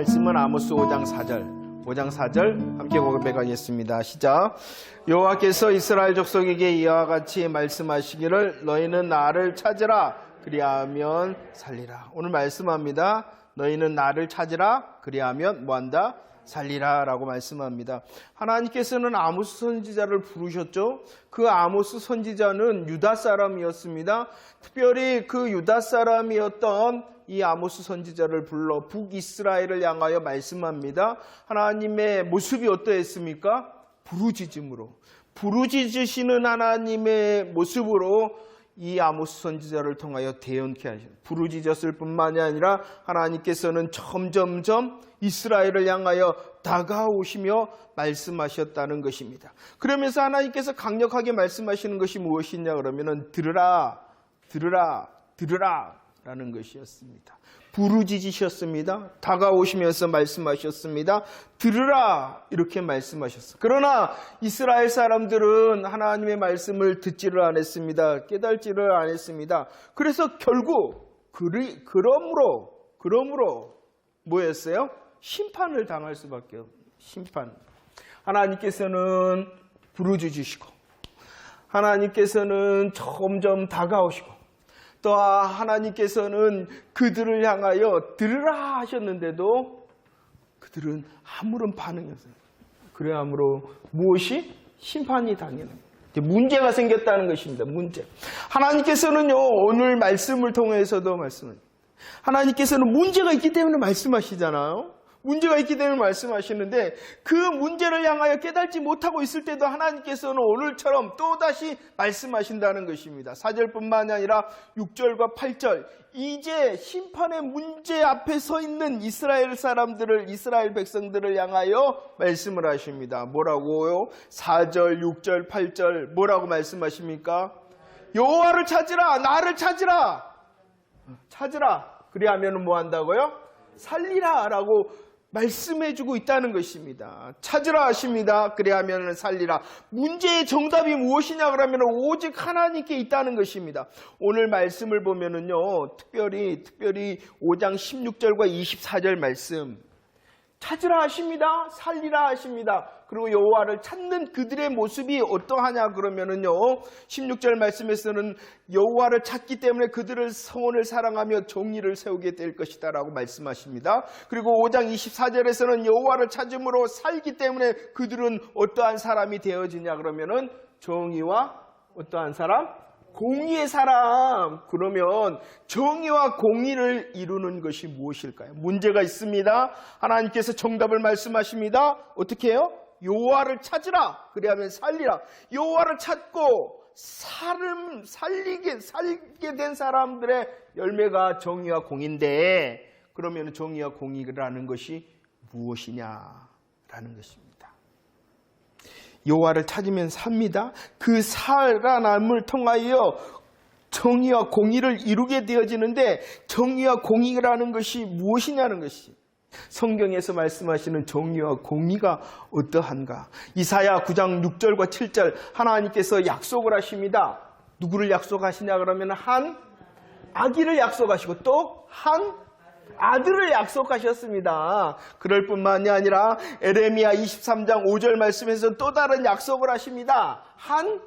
말씀은 아모스 5장 4절 5장 4절 함께 고백하겠습니다. 시작. 여호와께서 이스라엘 족속에게 이와 같이 말씀하시기를 너희는 나를 찾으라 그리하면 살리라. 오늘 말씀합니다. 너희는 나를 찾으라 그리하면 뭐한다? 살리라 라고 말씀합니다. 하나님께서는 아모스 선지자를 부르셨죠. 그 아모스 선지자는 유다 사람이었습니다. 특별히 그 유다 사람이었던 이 아모스 선지자를 불러 북이스라엘을 향하여 말씀합니다. 하나님의 모습이 어떠했습니까? 부르짖음으로, 부르짖으시는 하나님의 모습으로 이 아모스 선지자를 통하여 대언케 하셨습니다. 부르짖었을 뿐만이 아니라 하나님께서는 점점점 이스라엘을 향하여 다가오시며 말씀하셨다는 것입니다. 그러면서 하나님께서 강력하게 말씀하시는 것이 무엇이냐 그러면은 들으라, 들으라, 들으라 라는 것이었습니다. 부르짖으셨습니다. 다가오시면서 말씀하셨습니다. 들으라 이렇게 말씀하셨어요. 그러나 이스라엘 사람들은 하나님의 말씀을 듣지를 않았습니다. 깨달지를 않았습니다. 그래서 결국 그러므로 뭐였어요? 심판을 당할 수밖에 없어요. 심판. 하나님께서는 부르짖으시고 하나님께서는 점점 다가오시고 또 하나님께서는 그들을 향하여 들으라 하셨는데도 그들은 아무런 반응이 없어요. 그러므로 무엇이? 심판이 당연합니다. 문제가 생겼다는 것입니다. 문제. 하나님께서는요, 오늘 말씀을 통해서도 말씀합니다. 하나님께서는 문제가 있기 때문에 말씀하시잖아요. 문제가 있기 때문에 말씀하시는데 그 문제를 향하여 깨닫지 못하고 있을 때도 하나님께서는 오늘처럼 또다시 말씀하신다는 것입니다. 4절뿐만이 아니라 6절과 8절 이제 심판의 문제 앞에 서 있는 이스라엘 사람들을, 이스라엘 백성들을 향하여 말씀을 하십니다. 뭐라고요? 4절, 6절, 8절 뭐라고 말씀하십니까? 여호와를 찾으라, 나를 찾으라. 찾으라. 그리하면 뭐 한다고요? 살리라 라고 말씀해주고 있다는 것입니다. 찾으라 하십니다. 그래야면 살리라. 문제의 정답이 무엇이냐 그러면 오직 하나님께 있다는 것입니다. 오늘 말씀을 보면은요, 특별히 5장 16절과 24절 말씀. 찾으라 하십니다. 살리라 하십니다. 그리고 여호와를 찾는 그들의 모습이 어떠하냐 그러면은요, 16절 말씀에서는 여호와를 찾기 때문에 그들을 성원을 사랑하며 정의를 세우게 될 것이다 라고 말씀하십니다. 그리고 5장 24절에서는 여호와를 찾음으로 살기 때문에 그들은 어떠한 사람이 되어지냐 그러면은 정의와 어떠한 사람? 공의의 사람. 그러면 정의와 공의를 이루는 것이 무엇일까요? 문제가 있습니다. 하나님께서 정답을 말씀하십니다. 어떻게 해요? 여호와를 찾으라. 그래야면 살리라. 여호와를 찾고 살게 된 사람들의 열매가 정의와 공의인데 그러면 정의와 공의라는 것이 무엇이냐라는 것입니다. 여호와를 찾으면 삽니다. 그 살아남을 통하여 정의와 공의를 이루게 되어지는데 정의와 공의라는 것이 무엇이냐는 것이 성경에서 말씀하시는 정의와 공의가 어떠한가. 이사야 9장 6절과 7절 하나님께서 약속을 하십니다. 누구를 약속하시냐 그러면 한 아기를 약속하시고 또 한 아들을 약속하셨습니다. 그럴 뿐만이 아니라 에레미야 23장 5절 말씀에서 또 다른 약속을 하십니다. 한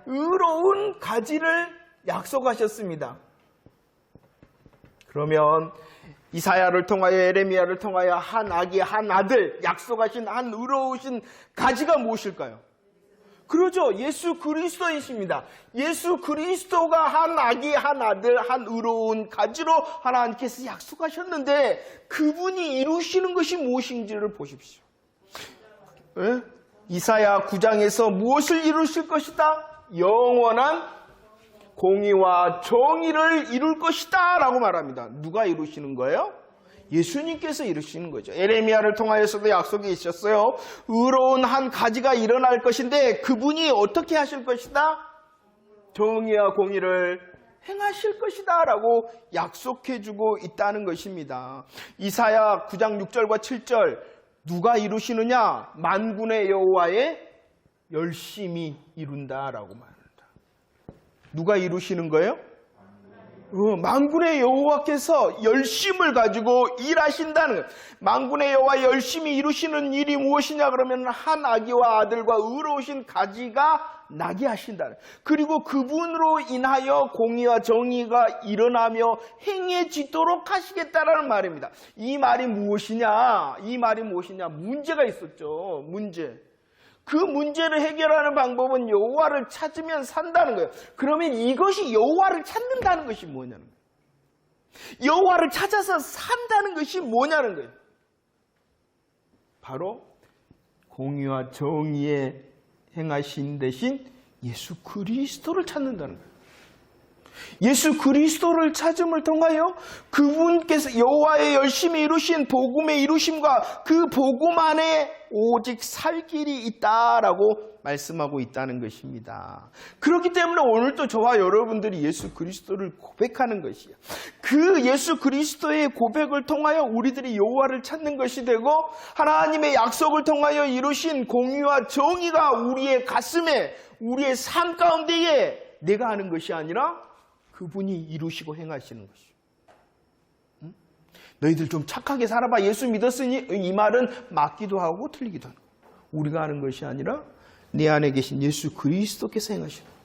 의로운 가지를 약속하셨습니다. 그러면 이사야를 통하여 에레미야를 통하여 한 아기 한 아들 약속하신 한 의로우신 가지가 무엇일까요? 그러죠. 예수 그리스도이십니다. 예수 그리스도가 한 아기, 한 아들, 한 의로운 가지로 하나님께서 약속하셨는데 그분이 이루시는 것이 무엇인지를 보십시오. 네? 이사야 9장에서 무엇을 이루실 것이다? 영원한 공의와 정의를 이룰 것이다 라고 말합니다. 누가 이루시는 거예요? 예수님께서 이루시는 거죠. 에레미야를 통하여서도 약속이 있었어요. 의로운 한 가지가 일어날 것인데 그분이 어떻게 하실 것이다? 정의와 공의를 행하실 것이다 라고 약속해주고 있다는 것입니다. 이사야 9장 6절과 7절 누가 이루시느냐? 만군의 여호와의 열심히 이룬다라고 말합니다. 누가 이루시는 거예요? 만군의 여호와께서 열심을 가지고 일하신다는 거예요. 만군의 여호와 열심히 이루시는 일이 무엇이냐 그러면 한 아기와 아들과 의로우신 가지가 나게 하신다는 거예요. 그리고 그분으로 인하여 공의와 정의가 일어나며 행해지도록 하시겠다라는 말입니다. 이 말이 무엇이냐? 문제가 있었죠. 문제. 그 문제를 해결하는 방법은 여호와를 찾으면 산다는 거예요. 그러면 이것이 여호와를 찾는다는 것이 뭐냐는 거예요. 여호와를 찾아서 산다는 것이 뭐냐는 거예요. 바로 공의와 정의에 행하신 대신 예수 그리스도를 찾는다는 거예요. 예수 그리스도를 찾음을 통하여 그분께서 여호와의 열심히 이루신 복음의 이루심과 그 복음 안에 오직 살 길이 있다라고 말씀하고 있다는 것입니다. 그렇기 때문에 오늘도 저와 여러분들이 예수 그리스도를 고백하는 것이에요. 그 예수 그리스도의 고백을 통하여 우리들이 여호와를 찾는 것이 되고 하나님의 약속을 통하여 이루신 공의와 정의가 우리의 가슴에 우리의 삶 가운데에 내가 하는 것이 아니라 그분이 이루시고 행하시는 것이죠. 응? 너희들 좀 착하게 살아봐. 예수 믿었으니 이 말은 맞기도 하고 틀리기도 하는 거예요. 우리가 하는 것이 아니라 내 안에 계신 예수 그리스도께서 행하시는 거예요.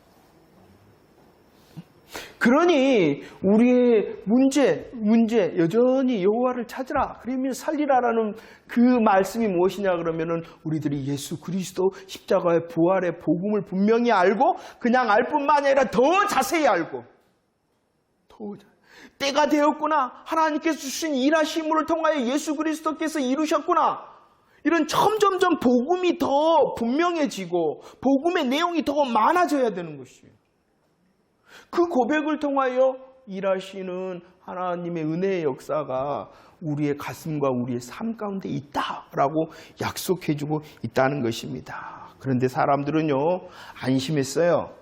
그러니 우리의 문제 여전히 여호와를 찾으라 그러면 살리라라는 그 말씀이 무엇이냐 그러면은 우리들이 예수 그리스도 십자가의 부활의 복음을 분명히 알고 그냥 알 뿐만 아니라 더 자세히 알고 때가 되었구나. 하나님께서 주신 일하심을 통하여 예수 그리스도께서 이루셨구나. 이런 점점점 복음이 더 분명해지고 복음의 내용이 더 많아져야 되는 것이에요. 그 고백을 통하여 일하시는 하나님의 은혜의 역사가 우리의 가슴과 우리의 삶 가운데 있다라고 약속해주고 있다는 것입니다. 그런데 사람들은요 안심했어요.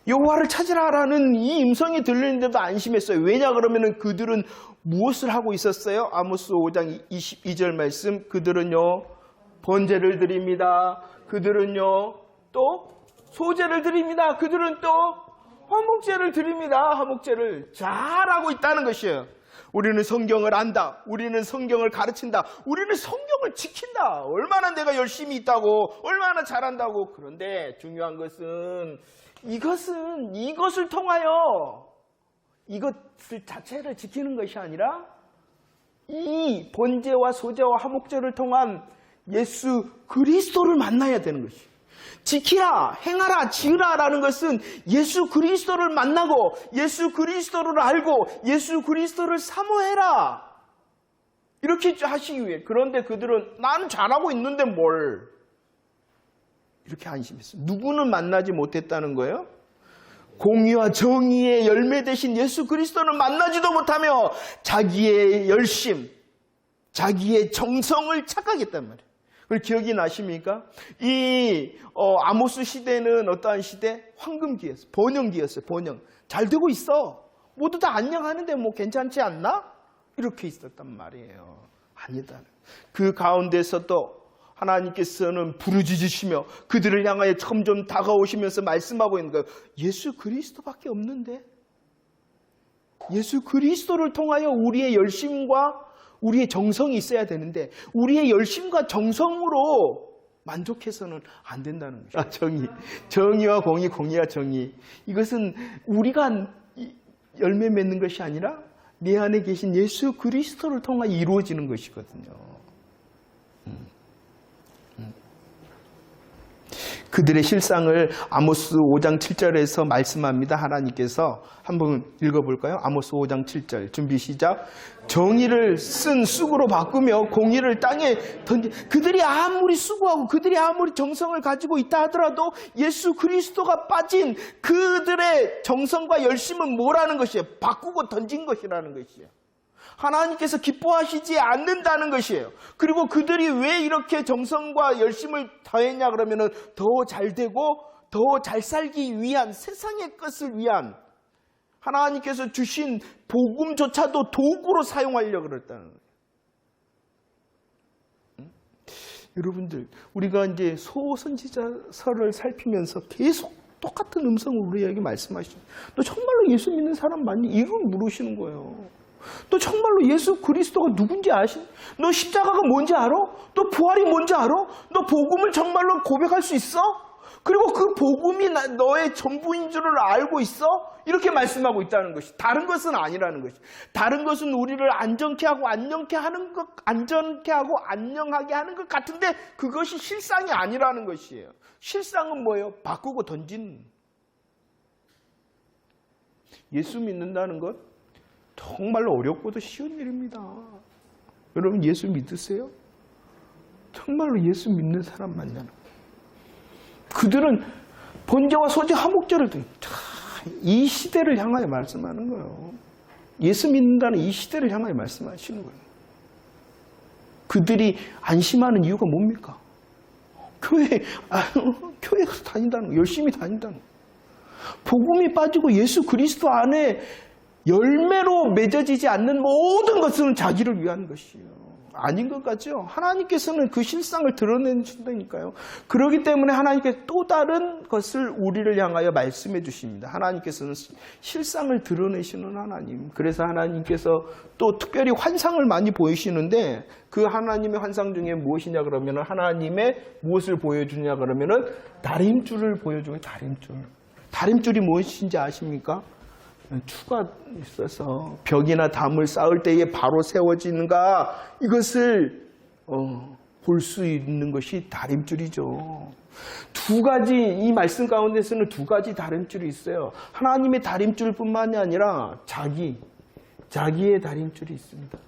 여호와를 찾으라라는 이 음성이 들리는데도 안심했어요. 왜냐 그러면은 그들은 무엇을 하고 있었어요? 아모스 5장 22절 말씀. 그들은요 번제를 드립니다. 그들은요 또 소제를 드립니다. 그들은 또 화목제를 드립니다. 화목제를 잘하고 있다는 것이에요. 우리는 성경을 안다. 우리는 성경을 가르친다. 우리는 성경을 지킨다. 얼마나 내가 열심히 있다고, 얼마나 잘한다고. 그런데 중요한 것은 이것을 통하여 이것을 자체를 지키는 것이 아니라 이 번제와 소제와 화목제를 통한 예수 그리스도를 만나야 되는 것이에요. 지키라, 행하라, 지으라라는 것은 예수 그리스도를 만나고 예수 그리스도를 알고 예수 그리스도를 사모해라. 이렇게 하시기 위해. 그런데 그들은 난 잘하고 있는데 뭘. 이렇게 안심했어요. 누구는 만나지 못했다는 거예요? 공의와 정의의 열매 되신 예수 그리스도는 만나지도 못하며 자기의 열심, 자기의 정성을 착각했단 말이에요. 그걸 기억이 나십니까? 이 아모스 시대는 어떠한 시대? 황금기였어요. 번영기였어요. 번영. 잘 되고 있어. 모두 다 안녕하는데 뭐 괜찮지 않나? 이렇게 있었단 말이에요. 아니다. 그 가운데서도 하나님께서는 부르짖으시며 그들을 향하여 점점 다가오시면서 말씀하고 있는 거예요. 예수 그리스도밖에 없는데? 예수 그리스도를 통하여 우리의 열심과 우리의 정성이 있어야 되는데 우리의 열심과 정성으로 만족해서는 안 된다는 거죠. 정의와 공의, 공의와 정의. 이것은 우리가 열매 맺는 것이 아니라 내 안에 계신 예수 그리스도를 통하여 이루어지는 것이거든요. 그들의 실상을 아모스 5장 7절에서 말씀합니다. 하나님께서 한번 읽어볼까요? 아모스 5장 7절 준비 시작. 정의를 쓴 쑥으로 바꾸며 공의를 땅에 던지. 그들이 아무리 수고하고 그들이 아무리 정성을 가지고 있다 하더라도 예수 그리스도가 빠진 그들의 정성과 열심은 뭐라는 것이에요? 바꾸고 던진 것이라는 것이에요. 하나님께서 기뻐하시지 않는다는 것이에요. 그리고 그들이 왜 이렇게 정성과 열심을 더했냐 그러면은 더 잘 되고 더 잘 살기 위한 세상의 것을 위한 하나님께서 주신 복음조차도 도구로 사용하려고 그랬다는 거예요. 여러분들, 우리가 이제 소선지자서를 살피면서 계속 똑같은 음성을 우리에게 말씀하시죠. 너 정말로 예수 믿는 사람 맞니? 이걸 물으시는 거예요. 너 정말로 예수 그리스도가 누군지 아시? 너 십자가가 뭔지 알아? 너 부활이 뭔지 알아? 너 복음을 정말로 고백할 수 있어? 그리고 그 복음이 너의 전부인 줄을 알고 있어? 이렇게 말씀하고 있다는 것이. 다른 것은 아니라는 것이. 다른 것은 우리를 안전케 하고 안녕케 하는 것, 안전케 하고 안녕하게 하는 것 같은데 그것이 실상이 아니라는 것이에요. 실상은 뭐예요? 바꾸고 던진. 예수 믿는다는 것 정말로 어렵고도 쉬운 일입니다. 여러분 예수 믿으세요? 정말로 예수 믿는 사람 만나는 거예요. 그들은 번제와 소제 화목제를 이 시대를 향하여 말씀하는 거예요. 예수 믿는다는 이 시대를 향하여 말씀하시는 거예요. 그들이 안심하는 이유가 뭡니까? 교회 가서 다닌다는 거, 열심히 다닌다는 거. 복음이 빠지고 예수 그리스도 안에 열매로 맺어지지 않는 모든 것은 자기를 위한 것이에요. 아닌 것 같죠? 하나님께서는 그 실상을 드러내신다니까요. 그렇기 때문에 하나님께서 또 다른 것을 우리를 향하여 말씀해 주십니다. 하나님께서는 실상을 드러내시는 하나님. 그래서 하나님께서 또 특별히 환상을 많이 보이시는데 그 하나님의 환상 중에 무엇이냐 그러면 하나님의 무엇을 보여주냐 그러면 다림줄을 보여줘요. 다림줄. 다림줄이 무엇인지 아십니까? 추가 있어서 벽이나 담을 쌓을 때에 바로 세워지는가 이것을 볼 수 있는 것이 다림줄이죠. 두 가지 이 말씀 가운데서는 두 가지 다림줄이 있어요. 하나님의 다림줄뿐만이 아니라 자기의 다림줄이 있습니다.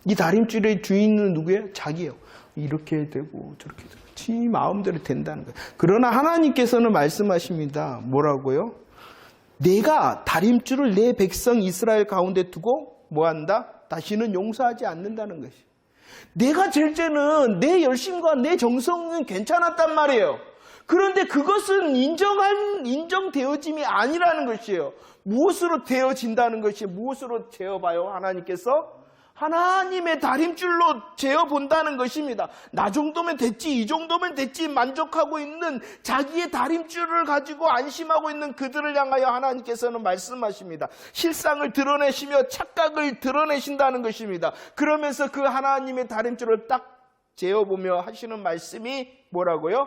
이 다림줄의 주인은 누구예요? 자기예요. 이렇게 되고 저렇게 되고 지 마음대로 된다는 거예요. 그러나 하나님께서는 말씀하십니다. 뭐라고요? 내가 다림줄을 내 백성 이스라엘 가운데 두고 뭐한다? 다시는 용서하지 않는다는 것이. 내가 잴 때는 내 열심과 내 정성은 괜찮았단 말이에요. 그런데 그것은 인정되어짐이 아니라는 것이에요. 무엇으로 되어진다는 것이 무엇으로 재어봐요? 하나님께서 하나님의 다림줄로 재어본다는 것입니다. 나 정도면 됐지, 이 정도면 됐지 만족하고 있는 자기의 다림줄을 가지고 안심하고 있는 그들을 향하여 하나님께서는 말씀하십니다. 실상을 드러내시며 착각을 드러내신다는 것입니다. 그러면서 그 하나님의 다림줄을 딱 재어보며 하시는 말씀이 뭐라고요?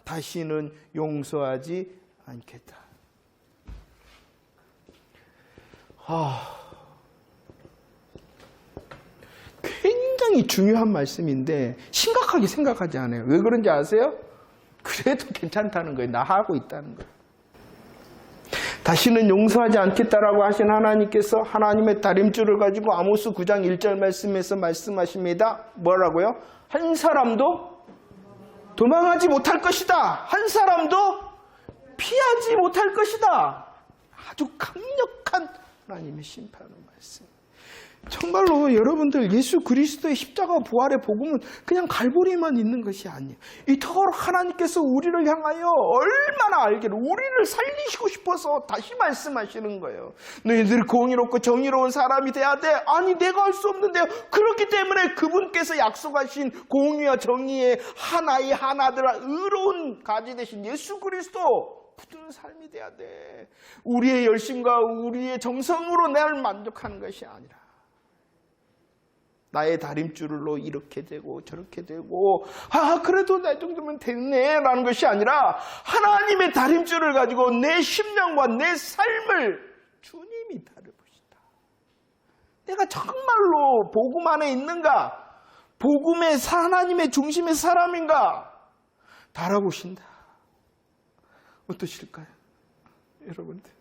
다시는 용서하지 않겠다. 굉장히 중요한 말씀인데 심각하게 생각하지 않아요. 왜 그런지 아세요? 그래도 괜찮다는 거예요. 나 하고 있다는 거예요. 다시는 용서하지 않겠다라고 하신 하나님께서 하나님의 다림줄을 가지고 아모스 9장 1절 말씀에서 말씀하십니다. 뭐라고요? 한 사람도 도망하지 못할 것이다. 한 사람도 피하지 못할 것이다. 아주 강력한 하나님의 심판의 말씀. 정말로 여러분들 예수 그리스도의 십자가 부활의 복음은 그냥 갈보리만 있는 것이 아니에요. 이토록 하나님께서 우리를 향하여 얼마나 알기를 우리를 살리시고 싶어서 다시 말씀하시는 거예요. 너희들이 공의롭고 정의로운 사람이 돼야 돼. 아니 내가 할 수 없는데요. 그렇기 때문에 그분께서 약속하신 공의와 정의의 하나의 하나들아 의로운 가지 되신 예수 그리스도 붙드는 삶이 돼야 돼. 우리의 열심과 우리의 정성으로 나를 만족하는 것이 아니라 나의 다림줄로 이렇게 되고 저렇게 되고 그래도 나 정도면 됐네 라는 것이 아니라 하나님의 다림줄을 가지고 내 심령과 내 삶을 주님이 다뤄보시다. 내가 정말로 복음 안에 있는가? 복음의 하나님의 중심의 사람인가? 달아보신다. 어떠실까요? 여러분들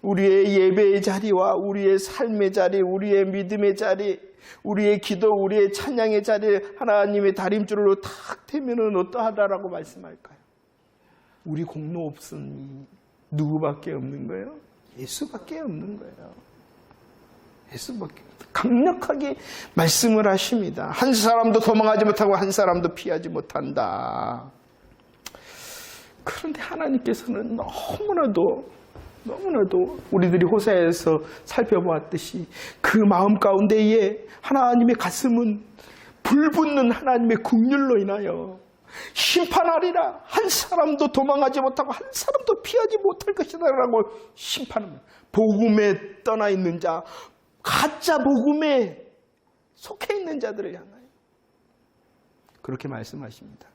우리의 예배의 자리와 우리의 삶의 자리, 우리의 믿음의 자리, 우리의 기도, 우리의 찬양의 자리에 하나님의 다림줄로 탁 대면은 어떠하다라고 말씀할까요? 우리 공로 없음이 누구밖에 없는 거예요? 예수밖에 없는 거예요. 예수밖에. 강력하게 말씀을 하십니다. 한 사람도 도망하지 못하고 한 사람도 피하지 못한다. 그런데 하나님께서는 너무나도 우리들이 호세아에서 살펴보았듯이 그 마음 가운데에 하나님의 가슴은 불붙는 하나님의 긍휼로 인하여 심판하리라. 한 사람도 도망하지 못하고 한 사람도 피하지 못할 것이다 라고 심판합니다. 복음에 떠나 있는 자, 가짜 복음에 속해 있는 자들을 향하여 그렇게 말씀하십니다.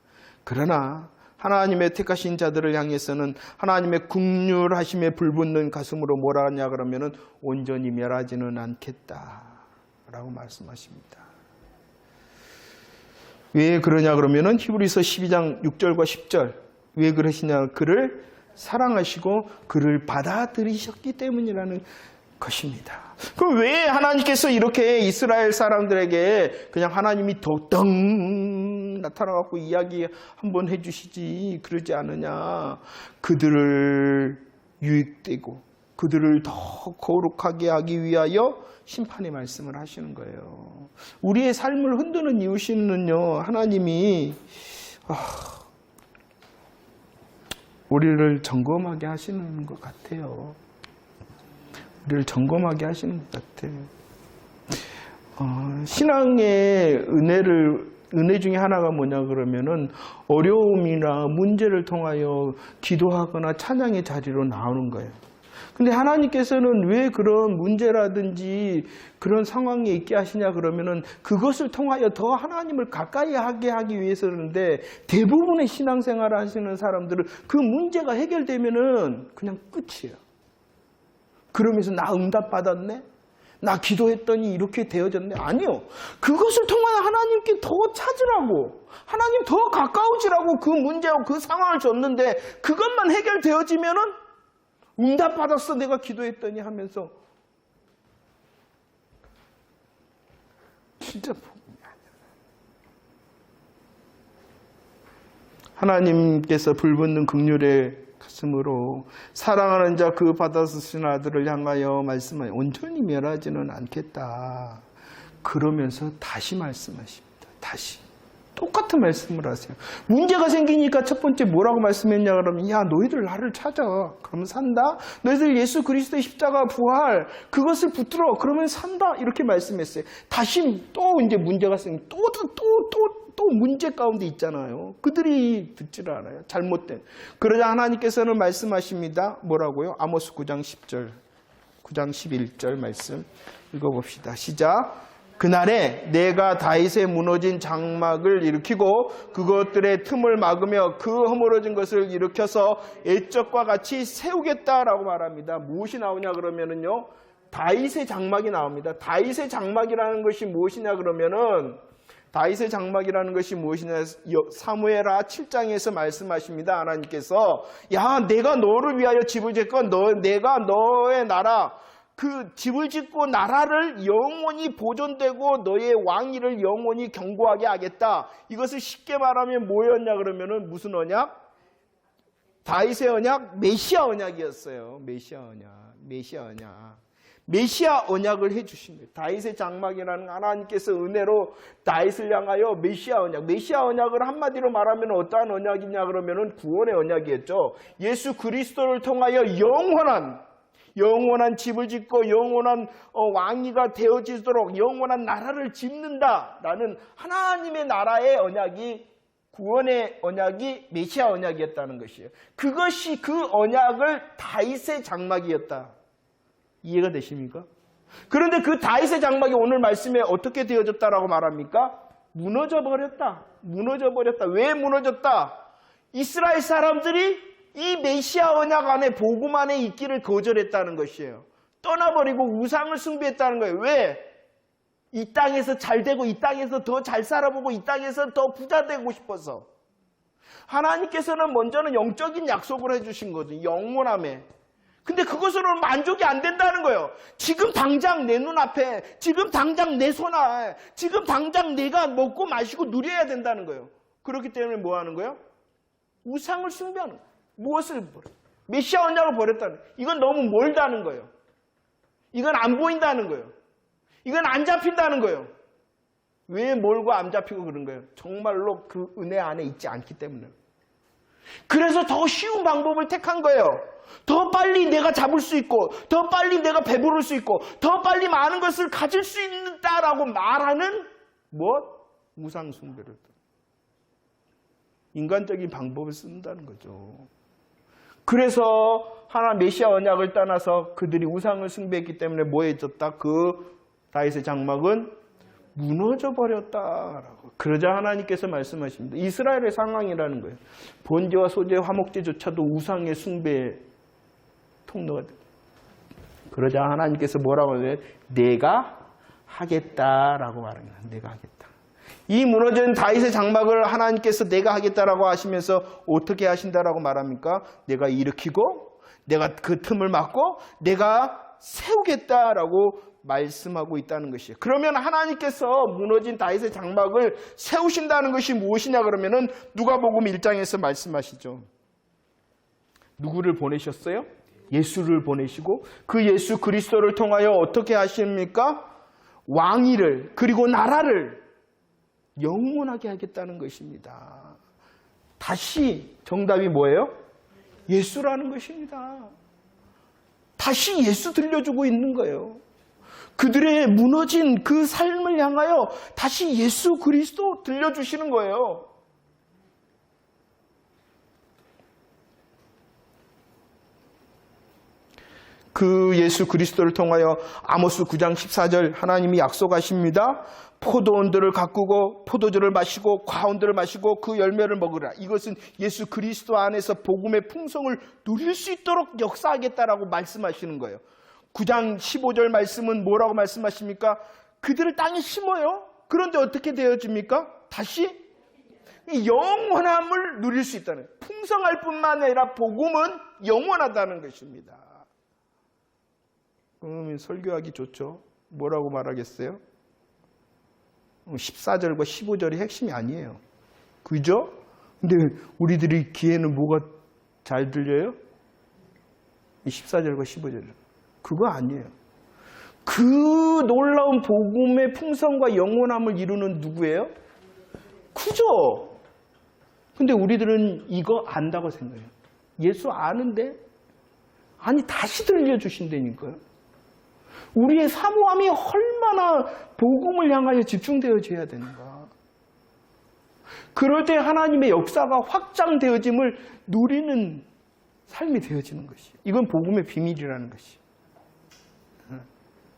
그러나 하나님의 택하신 자들을 향해서는 하나님의 긍휼하심에 불붙는 가슴으로 뭐라 하냐 그러면은 온전히 멸하지는 않겠다라고 말씀하십니다. 왜 그러냐 그러면은 히브리서 12장 6절과 10절 왜 그러시냐 그를 사랑하시고 그를 받아들이셨기 때문이라는 것입니다. 그럼 왜 하나님께서 이렇게 이스라엘 사람들에게 그냥 하나님이 덩 나타나갖고 이야기 한번 해주시지 그러지 않느냐. 그들을 유익되고 그들을 더 거룩하게 하기 위하여 심판의 말씀을 하시는 거예요. 우리의 삶을 흔드는 이유시는요, 하나님이 우리를 점검하게 하시는 것 같아요. 우리를 점검하게 하시는 것 같아요. 신앙의 은혜 중에 하나가 뭐냐 그러면은 어려움이나 문제를 통하여 기도하거나 찬양의 자리로 나오는 거예요. 근데 하나님께서는 왜 그런 문제라든지 그런 상황에 있게 하시냐 그러면은 그것을 통하여 더 하나님을 가까이 하게 하기 위해서인데 대부분의 신앙생활을 하시는 사람들은 그 문제가 해결되면은 그냥 끝이에요. 그러면서 나 응답 받았네? 나 기도했더니 이렇게 되어졌네? 아니요. 그것을 통하여 하나님께 더 찾으라고, 하나님 더 가까워지라고 그 문제와 그 상황을 줬는데 그것만 해결되어지면은 응답 받았어 내가 기도했더니 하면서 진짜 복음이 아니야. 하나님께서 불붙는 긍휼의 가슴으로 사랑하는 자 그 받아쓰신 아들을 향하여 말씀하여 온전히 멸하지는 않겠다. 그러면서 다시 말씀하십니다. 다시 똑같은 말씀을 하세요. 문제가 생기니까 첫 번째 뭐라고 말씀했냐 그러면 야 너희들 나를 찾아. 그러면 산다. 너희들 예수 그리스도의 십자가 부활 그것을 붙들어. 그러면 산다. 이렇게 말씀했어요. 다시 또 이제 문제가 생기 또 문제 가운데 있잖아요. 그들이 듣지를 않아요. 잘못된. 그러자 하나님께서는 말씀하십니다. 뭐라고요? 아모스 9장 10절 9장 11절 말씀 읽어봅시다. 시작. 그날에 내가 다윗의 무너진 장막을 일으키고 그것들의 틈을 막으며 그 허물어진 것을 일으켜서 옛적과 같이 세우겠다라고 말합니다. 무엇이 나오냐 그러면은요. 다윗의 장막이 나옵니다. 다윗의 장막이라는 것이 무엇이냐 그러면은 다윗의 장막이라는 것이 무엇이냐 사무엘하 7장에서 말씀하십니다. 하나님께서 야 내가 너를 위하여 집을 짓고 내가 너의 나라 그 집을 짓고 나라를 영원히 보존되고 너의 왕위를 영원히 견고하게 하겠다. 이것을 쉽게 말하면 뭐였냐 그러면은 무슨 언약? 다윗의 언약, 메시아 언약이었어요. 메시아 언약을 해주신 거예요. 다윗의 장막이라는 하나님께서 은혜로 다윗을 향하여 메시아 언약을 한마디로 말하면 어떠한 언약이냐 그러면은 구원의 언약이었죠. 예수 그리스도를 통하여 영원한 집을 짓고 영원한 왕위가 되어지도록 영원한 나라를 짓는다라는 하나님의 나라의 언약이 구원의 언약이 메시아 언약이었다는 것이에요. 그것이 그 언약을 다윗의 장막이었다. 이해가 되십니까? 그런데 그 다윗의 장막이 오늘 말씀에 어떻게 되어졌다라고 말합니까? 무너져 버렸다. 왜 무너졌다? 이스라엘 사람들이 이 메시아 언약 안에 복음 안에 있기를 거절했다는 것이에요. 떠나버리고 우상을 숭배했다는 거예요. 왜? 이 땅에서 잘 되고 이 땅에서 더 잘 살아보고 이 땅에서 더 부자 되고 싶어서. 하나님께서는 먼저는 영적인 약속을 해주신 거죠. 영원함에. 근데 그것으로는 만족이 안 된다는 거예요. 지금 당장 내 눈앞에, 지금 당장 내 손안에, 지금 당장 내가 먹고 마시고 누려야 된다는 거예요. 그렇기 때문에 뭐 하는 거예요? 우상을 숭배하는 거예요. 무엇을 버려? 메시아 언약을 버렸다는 거예요. 이건 너무 멀다는 거예요. 이건 안 보인다는 거예요. 이건 안 잡힌다는 거예요. 왜 멀고 안 잡히고 그런 거예요? 정말로 그 은혜 안에 있지 않기 때문에. 그래서 더 쉬운 방법을 택한 거예요. 더 빨리 내가 잡을 수 있고 더 빨리 내가 배부를 수 있고 더 빨리 많은 것을 가질 수 있다라고 말하는 무엇? 우상 숭배를. 인간적인 방법을 쓴다는 거죠. 그래서 하나 메시아 언약을 떠나서 그들이 우상을 숭배했기 때문에 뭐해졌다? 그 다윗의 장막은 무너져 버렸다라고. 그러자 하나님께서 말씀하십니다. 이스라엘의 상황이라는 거예요. 번제와 소제, 화목제조차도 우상의 숭배의 통로가 됩니다. 그러자 하나님께서 뭐라고 해요? 내가 하겠다라고 말합니다. 내가 하겠다. 이 무너진 다윗의 장막을 하나님께서 내가 하겠다라고 하시면서 어떻게 하신다라고 말합니까? 내가 일으키고 내가 그 틈을 막고 내가 세우겠다라고 말씀하고 있다는 것이에요. 그러면 하나님께서 무너진 다윗의 장막을 세우신다는 것이 무엇이냐 그러면은 누가복음 1장에서 말씀하시죠. 누구를 보내셨어요? 예수를 보내시고 그 예수 그리스도를 통하여 어떻게 하십니까? 왕위를 그리고 나라를 영원하게 하겠다는 것입니다. 다시 정답이 뭐예요? 예수라는 것입니다. 다시 예수 들려주고 있는 거예요. 그들의 무너진 그 삶을 향하여 다시 예수 그리스도 들려주시는 거예요. 그 예수 그리스도를 통하여 아모스 9장 14절 하나님이 약속하십니다. 포도원들을 가꾸고 포도주를 마시고 과원들을 마시고 그 열매를 먹으라. 이것은 예수 그리스도 안에서 복음의 풍성을 누릴 수 있도록 역사하겠다라고 말씀하시는 거예요. 9장 15절 말씀은 뭐라고 말씀하십니까? 그들을 땅에 심어요. 그런데 어떻게 되어집니까? 다시 영원함을 누릴 수 있다는 거예요. 풍성할 뿐만 아니라 복음은 영원하다는 것입니다. 그러면 설교하기 좋죠. 뭐라고 말하겠어요? 14절과 15절이 핵심이 아니에요. 그죠? 근데 우리들이 귀에는 뭐가 잘 들려요? 14절과 15절. 그거 아니에요. 그 놀라운 복음의 풍성과 영원함을 이루는 누구예요? 그죠? 근데 우리들은 이거 안다고 생각해요. 예수 아는데? 아니, 다시 들려주신다니까요. 우리의 사모함이 얼마나 복음을 향하여 집중되어져야 되는가. 그럴 때 하나님의 역사가 확장되어짐을 누리는 삶이 되어지는 것이에요. 이건 복음의 비밀이라는 것이에요.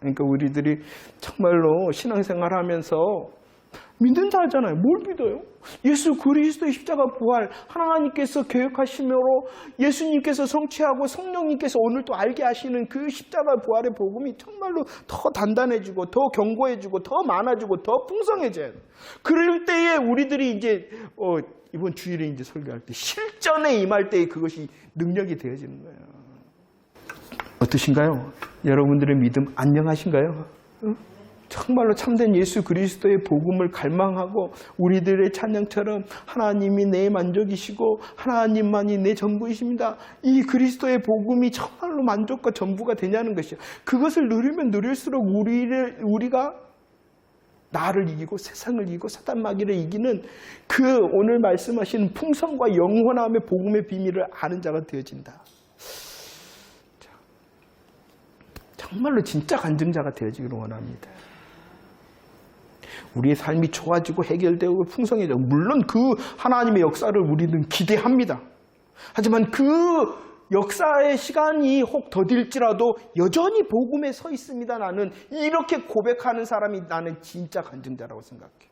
그러니까 우리들이 정말로 신앙생활 하면서 믿는 자 하잖아요. 뭘 믿어요? 예수 그리스도의 십자가 부활, 하나님께서 계획하시므로 예수님께서 성취하고 성령님께서 오늘 또 알게 하시는 그 십자가 부활의 복음이 정말로 더 단단해지고 더 견고해지고 더 많아지고 더 풍성해져요. 그럴 때에 우리들이 이제 이번 주일에 이제 설교할 때 실전에 임할 때에 그것이 능력이 되어지는 거예요. 어떠신가요? 여러분들의 믿음 안녕하신가요? 응? 정말로 참된 예수 그리스도의 복음을 갈망하고 우리들의 찬양처럼 하나님이 내 만족이시고 하나님만이 내 전부이십니다. 이 그리스도의 복음이 정말로 만족과 전부가 되냐는 것이요. 그것을 누리면 누릴수록 우리가 나를 이기고 세상을 이기고 사단 마귀를 이기는 그 오늘 말씀하신 풍성과 영원함의 복음의 비밀을 아는 자가 되어진다. 정말로 진짜 간증자가 되어지기를 원합니다. 우리의 삶이 좋아지고 해결되고 풍성해지고 물론 그 하나님의 역사를 우리는 기대합니다. 하지만 그 역사의 시간이 혹 더딜지라도 여전히 복음에 서 있습니다. 나는 이렇게 고백하는 사람이 나는 진짜 간증자라고 생각해요.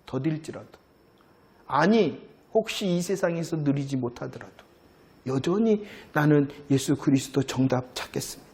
더딜지라도. 아니 혹시 이 세상에서 누리지 못하더라도 여전히 나는 예수 그리스도 정답 찾겠습니다.